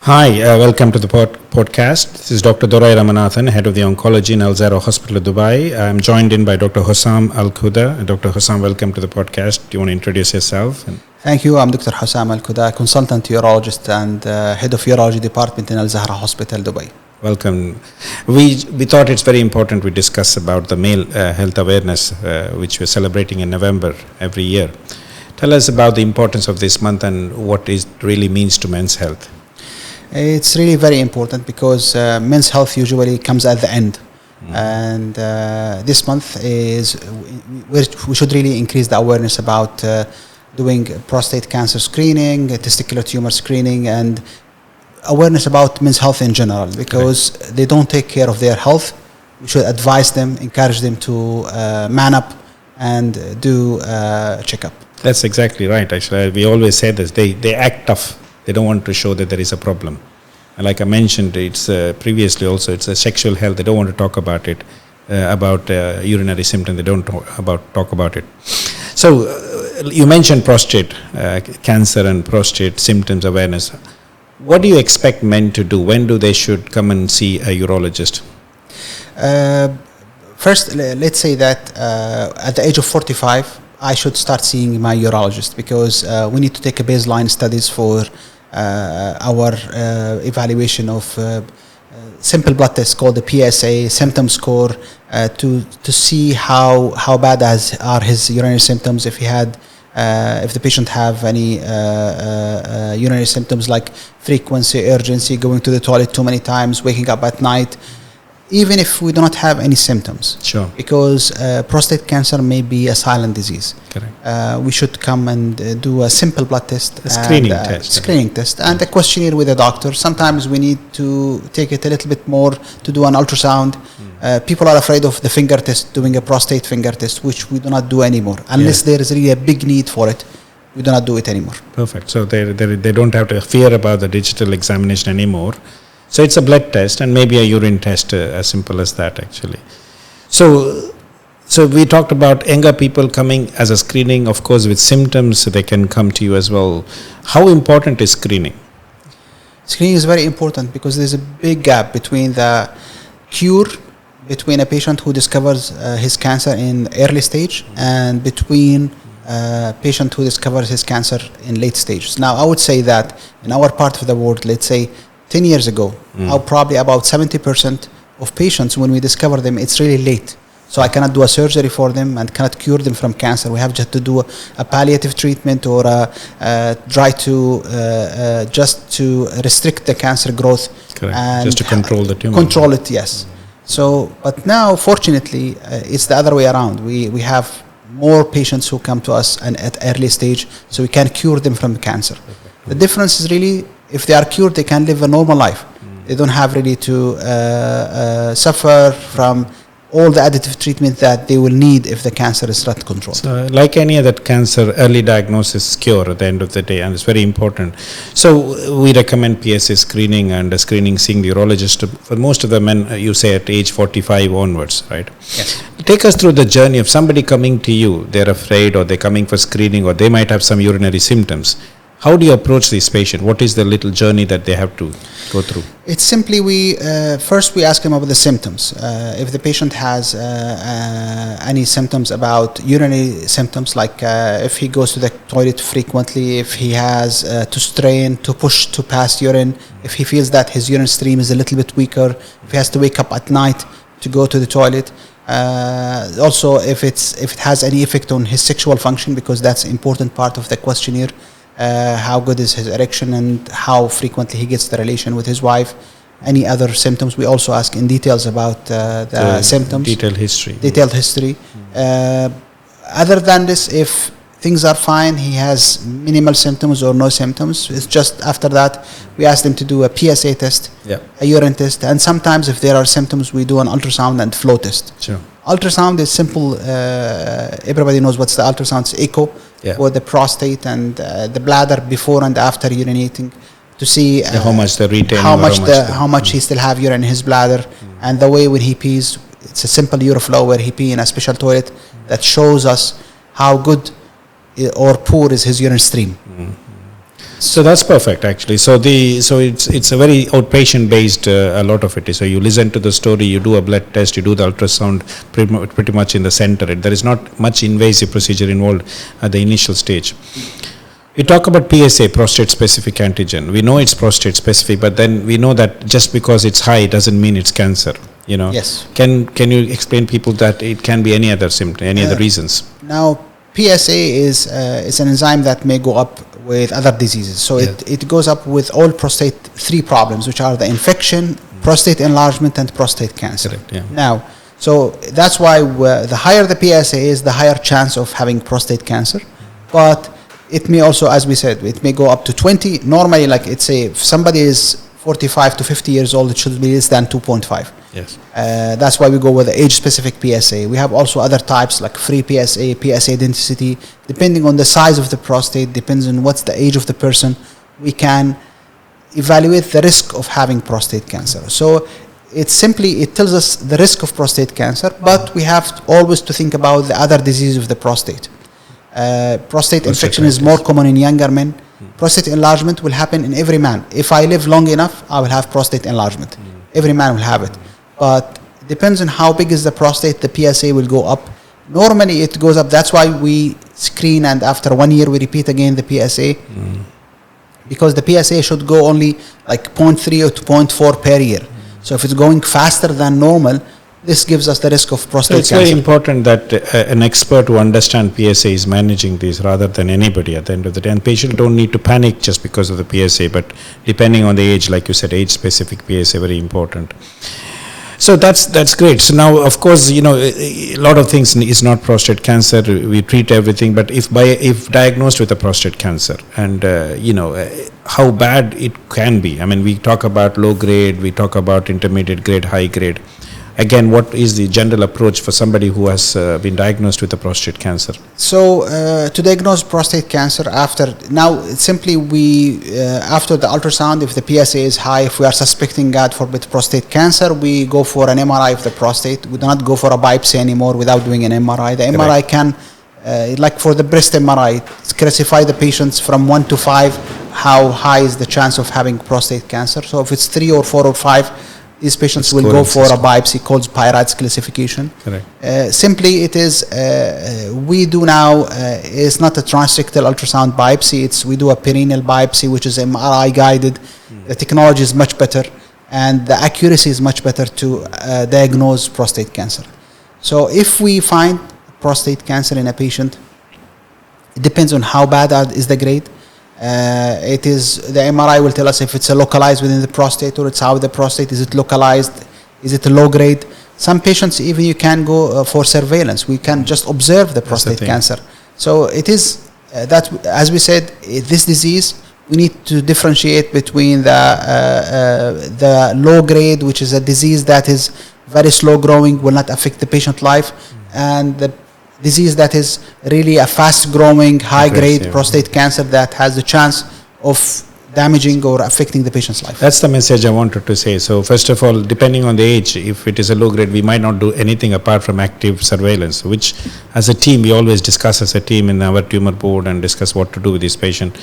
Hi, welcome to the podcast. This is Dr. Dorai Ramanathan, head of the Oncology in Zahra Hospital Dubai. I'm joined in by Dr. Hussam Al Qudah. Dr. Hussam, welcome to the podcast. Do you want to introduce yourself? Thank you. I'm Dr. Hussam Al Qudah, consultant urologist and head of urology department in Zahra Hospital Dubai. Welcome. We thought it's very important we discuss about the male health awareness, which we're celebrating in November every year. Tell us about the importance of this month and what it really means to men's health. It's really very important because men's health usually comes at the end. And this month is we should really increase the awareness about doing prostate cancer screening, testicular tumor screening, and awareness about men's health in general, because they don't take care of their health. We should advise them, encourage them to man up and do a checkup. That's exactly right. Actually, we always say this. They act tough. They don't want to show that there is a problem. And like I mentioned, it's previously also, it's a sexual health. They don't want to talk about it, about urinary symptoms. They don't talk about it. So you mentioned prostate cancer and prostate symptoms awareness. What do you expect men to do? When do they should come and see a urologist? First, let's say that at the age of 45, I should start seeing my urologist, because we need to take a baseline studies for our evaluation of simple blood test called the PSA symptom score to see how bad are his urinary symptoms, if the patient have any urinary symptoms like frequency, urgency, going to the toilet too many times, waking up at night, even if we do not have any symptoms. Sure. Because prostate cancer may be a silent disease. Correct. We should come and do a simple blood test. A screening test. Screening test and a questionnaire with a doctor. Sometimes we need to take it a little bit more to do an ultrasound. People are afraid of the finger test, doing a prostate finger test, which we do not do anymore. Unless there is really a big need for it, we do not do it anymore. Perfect. So they don't have to fear about the digital examination anymore. So it's a blood test and maybe a urine test, as simple as that actually. So we talked about younger people coming as a screening, of course with symptoms, so they can come to you as well. How important is screening? Screening is very important because there's a big gap between the cure, between a patient who discovers his cancer in early stage and between a patient who discovers his cancer in late stages. Now I would say that in our part of the world, let's say 10 years ago, probably about 70% of patients, when we discover them, it's really late. So I cannot do a surgery for them and cannot cure them from cancer. We have just to do a palliative treatment or try to just to restrict the cancer growth. Correct. And just to control the tumor. Control it, yes. So, but now, fortunately, it's the other way around. We have more patients who come to us and at early stage, so we can cure them from cancer. The difference is really, if they are cured, they can live a normal life. They don't have really to suffer from all the additive treatment that they will need if the cancer is not controlled. So like any other cancer, early diagnosis cure at the end of the day, and it's very important. So we recommend PSA screening and screening, seeing the urologist for most of the men, you say at age 45 onwards, right? Yes. Take us through the journey of somebody coming to you, they're afraid or they're coming for screening or they might have some urinary symptoms. How do you approach this patient? What is the little journey that they have to go through? It's simply first we ask them about the symptoms. If the patient has any symptoms about urinary symptoms, like if he goes to the toilet frequently, if he has to strain, to push to pass urine, if he feels that his urine stream is a little bit weaker, if he has to wake up at night to go to the toilet. Also, if it has any effect on his sexual function, because that's an important part of the questionnaire. How good is his erection and how frequently he gets the relation with his wife. Any other symptoms, we also ask in details about the symptoms. Detailed history. Other than this, if things are fine, he has minimal symptoms or no symptoms, it's just after that we ask them to do a PSA test, a urine test, and sometimes if there are symptoms we do an ultrasound and flow test. Sure. Ultrasound is simple. Everybody knows what's the ultrasound. It's echo for the prostate and the bladder before and after urinating to see how much the retain, how much he still have urine in his bladder, and the way when he pees. It's a simple uroflow where he pee in a special toilet that shows us how good or poor is his urine stream. So that's perfect, actually. So it's a very outpatient based. A lot of it is. So you listen to the story, you do a blood test, you do the ultrasound, pretty much in the center. There is not much invasive procedure involved at the initial stage. We talk about PSA, prostate specific antigen. We know it's prostate specific, but then we know that just because it's high doesn't mean it's cancer. Yes. Can you explain people that it can be any other symptom, any other reasons? Now, PSA is an enzyme that may go up with other diseases. So it goes up with all prostate 3 problems, which are the infection, prostate enlargement, and prostate cancer. Correct, yeah. Now, so that's why the higher the PSA is, the higher chance of having prostate cancer. But it may also, as we said, it may go up to 20. Normally, like it's if somebody is 45 to 50 years old, it should be less than 2.5. Yes. That's why we go with the age-specific PSA. We have also other types like free PSA, PSA density. Depending on the size of the prostate, depends on what's the age of the person, we can evaluate the risk of having prostate cancer. So it tells us the risk of prostate cancer, but we have always to think about the other disease of the prostate. Prostate infection is more common in younger men. Prostate enlargement will happen in every man. If I live long enough, I will have prostate enlargement. Every man will have it. But it depends on how big is the prostate, the PSA will go up. Normally it goes up. That's why we screen, and after 1 year we repeat again the PSA. Because the PSA should go only like 0.3 or to 0.4 per year. So if it's going faster than normal, this gives us the risk of prostate cancer. It's very important that an expert who understands PSA is managing this rather than anybody at the end of the day. And patients don't need to panic just because of the PSA, but depending on the age, like you said, age-specific PSA, very important. So that's great. So now, of course, a lot of things is not prostate cancer. We treat everything, but if diagnosed with a prostate cancer, and how bad it can be. I mean, we talk about low grade, we talk about intermediate grade, high grade. Again, what is the general approach for somebody who has been diagnosed with a prostate cancer? So to diagnose prostate cancer, after the ultrasound, if the PSA is high, if we are suspecting, God forbid, prostate cancer, we go for an MRI of the prostate. We do not go for a biopsy anymore without doing an MRI. The MRI can, like for the breast MRI, classify the patients from 1 to 5, how high is the chance of having prostate cancer. So if it's 3 or 4 or 5, these patients will go for a biopsy called Peyrat's classification. Correct. Simply, it is we do now. It's not a transrectal ultrasound biopsy. We do a perineal biopsy, which is MRI-guided. The technology is much better, and the accuracy is much better to diagnose prostate cancer. So, if we find prostate cancer in a patient, it depends on how bad is the grade. The MRI will tell us if it's localized within the prostate or it's out of the prostate. Is it localized? Is it a low grade? Some patients, even you can go for surveillance. We can just observe the prostate cancer. So it is that, as we said, this disease, we need to differentiate between the low grade, which is a disease that is very slow growing, will not affect the patient life, and the disease that is really a fast-growing, high-grade prostate cancer that has the chance of damaging or affecting the patient's life. That's the message I wanted to say. So first of all, depending on the age, if it is a low grade, we might not do anything apart from active surveillance, which as a team, we always discuss as a team in our tumor board and discuss what to do with this patient.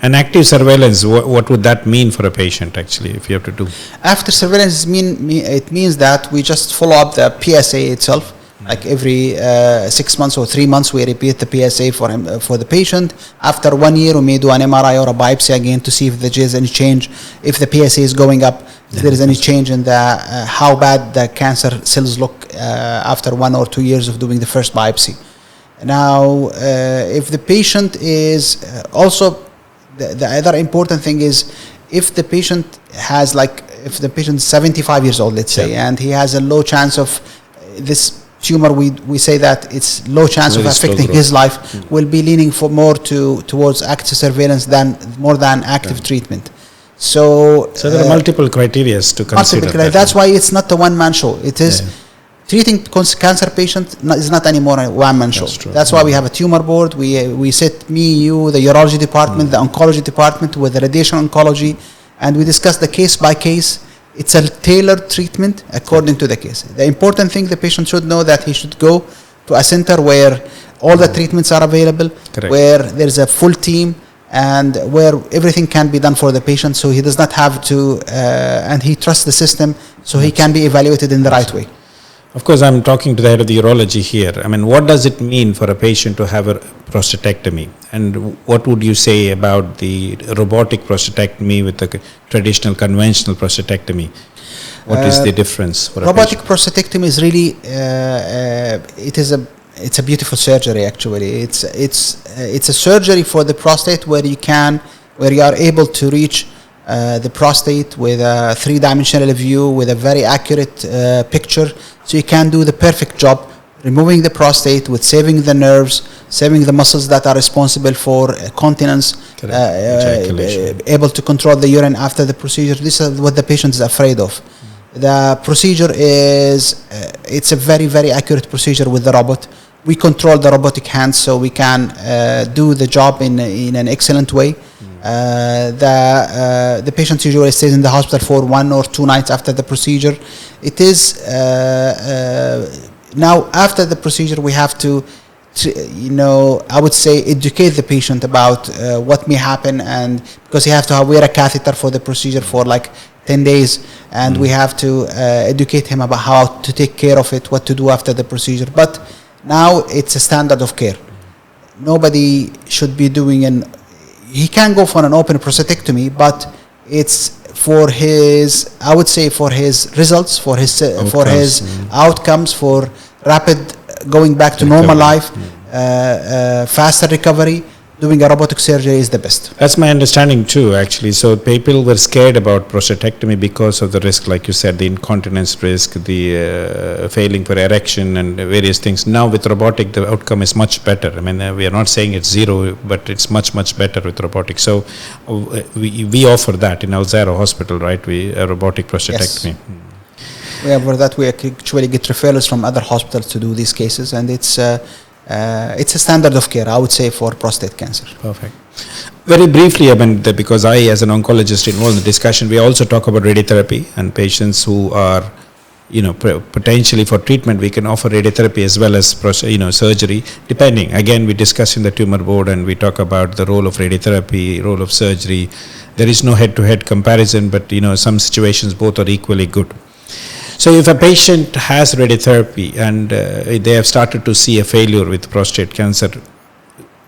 And active surveillance, what would that mean for a patient actually, if you have to do? After surveillance, it means that we just follow up the PSA itself. Like every 6 months or 3 months, we repeat the PSA for the patient. After 1 year, we may do an MRI or a biopsy again to see if there is any change. If the PSA is going up, if there is any change in the how bad the cancer cells look after 1 or 2 years of doing the first biopsy. Now, if the patient is also the other important thing is if the patient has if the patient is 75 years old, let's say, and he has a low chance of this tumor, we say that it's low chance of affecting his life, will be leaning for more towards active surveillance more than active treatment. So there are multiple criteria to consider. That's why it's not a one-man show. It is treating cancer patient is not anymore a one-man show. That's why we have a tumor board. We sit, me, you, the urology department, the oncology department with the radiation oncology, and we discuss the case by case. It's a tailored treatment according to the case. The important thing the patient should know that he should go to a center where all the treatments are available, where there's a full team, and where everything can be done for the patient, so he does not have to, and he trusts the system, so he can be evaluated in the right way. Of course, I'm talking to the head of the urology here. I mean, what does it mean for a patient to have a prostatectomy? And what would you say about the robotic prostatectomy with the traditional conventional prostatectomy? What is the difference for a robotic patient? prostatectomy is really, it's a beautiful surgery actually. It's a surgery for the prostate where you are able to reach the prostate with a 3-dimensional view, with a very accurate picture. So you can do the perfect job, removing the prostate with saving the nerves, saving the muscles that are responsible for continence, able to control the urine after the procedure. This is what the patient is afraid of. The procedure is, it's a very, very accurate procedure with the robot. We control the robotic hands so we can do the job in an excellent way. The patient usually stays in the hospital for 1 or 2 nights after the procedure. It is now after the procedure we have to I would say educate the patient about what may happen, and because you have to wear a catheter for the procedure for like 10 days, and we have to educate him about how to take care of it, what to do after the procedure. But now it's a standard of care. Nobody should be doing he can go for an open prostatectomy, but it's for his, I would say, for his results, for his outcomes, for rapid going back to normal life, faster recovery. Doing a robotic surgery is the best. That's my understanding too, actually. So people were scared about prostatectomy because of the risk, like you said, the incontinence risk, the failing for erection and various things. Now with robotic, the outcome is much better. I mean, we are not saying it's zero, but it's much, much better with robotic. So we offer that in Zahra Hospital, right? A robotic prostatectomy. Yes. We offer that. We actually get referrals from other hospitals to do these cases, and it's a standard of care, I would say, for prostate cancer. Perfect. Very briefly, I mean, because I, as an oncologist involved in the discussion, we also talk about radiotherapy and patients who are, potentially for treatment. We can offer radiotherapy as well as, surgery, depending. Again, we discuss in the tumor board and we talk about the role of radiotherapy, role of surgery. There is no head-to-head comparison, but, some situations both are equally good. So if a patient has radiotherapy and they have started to see a failure with prostate cancer,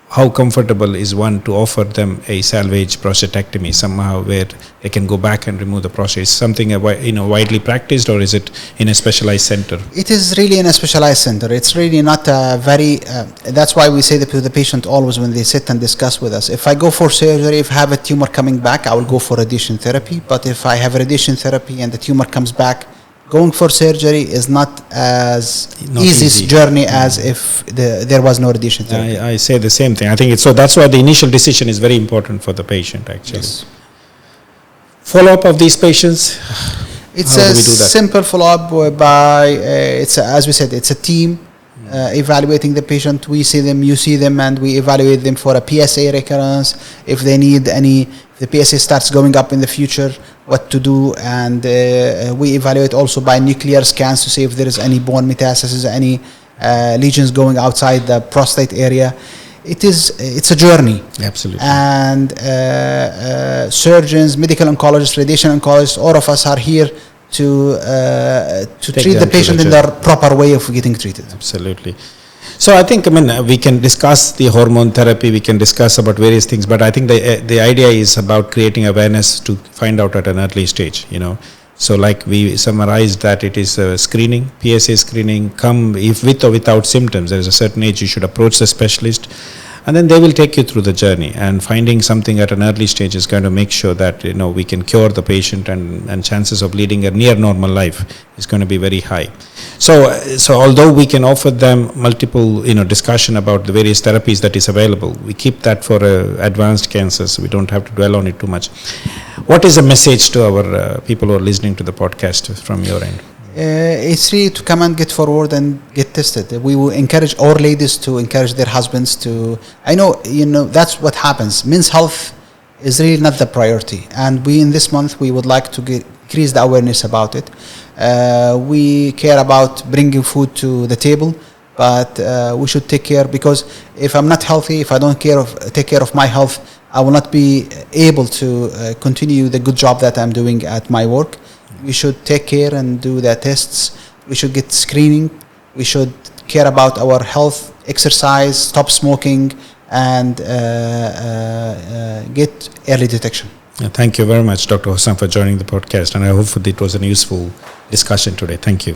how comfortable is one to offer them a salvage prostatectomy somehow where they can go back and remove the prostate? Is something widely practiced, or is it in a specialized center? It is really in a specialized center. It's really not very, that's why we say that to the patient always when they sit and discuss with us. If I go for surgery, if I have a tumor coming back, I will go for radiation therapy. But if I have radiation therapy and the tumor comes back, going for surgery is not as easy journey as if there was no radiation therapy. I say the same thing. I think so. That's why the initial decision is very important for the patient, actually. Yes. Follow-up of these patients. It's a simple follow-up whereby as we said, it's a team evaluating the patient. We see them, you see them, and we evaluate them for a PSA recurrence. If they need the PSA starts going up in the future, what to do, and we evaluate also by nuclear scans to see if there is any bone metastasis, any lesions going outside the prostate area. It's a journey. Absolutely. And surgeons, medical oncologists, radiation oncologists, all of us are here to treat the patient in the proper way of getting treated. Absolutely. So I think, we can discuss the hormone therapy, we can discuss about various things, but I think the idea is about creating awareness to find out at an early stage, So like we summarized that it is screening, PSA screening, if with or without symptoms. There is a certain age you should approach the specialist, and then they will take you through the journey, and finding something at an early stage is going to make sure that we can cure the patient, and chances of leading a near normal life is going to be very high. So although we can offer them multiple discussion about the various therapies that is available, we keep that for advanced cancers, so we don't have to dwell on it too much. What is a message to our people who are listening to the podcast from your end? It's really to come and get forward and get tested. We will encourage our ladies to encourage their husbands to. I know, that's what happens. Men's health is really not the priority, and in this month we would like to increase the awareness about it. We care about bringing food to the table, but we should take care, because if I'm not healthy, if I don't take care of my health, I will not be able to continue the good job that I'm doing at my work. We should take care and do the tests. We should get screening. We should care about our health, exercise, stop smoking, and get early detection. Thank you very much, Dr. Hussam, for joining the podcast, and I hope that it was a useful discussion today. Thank you.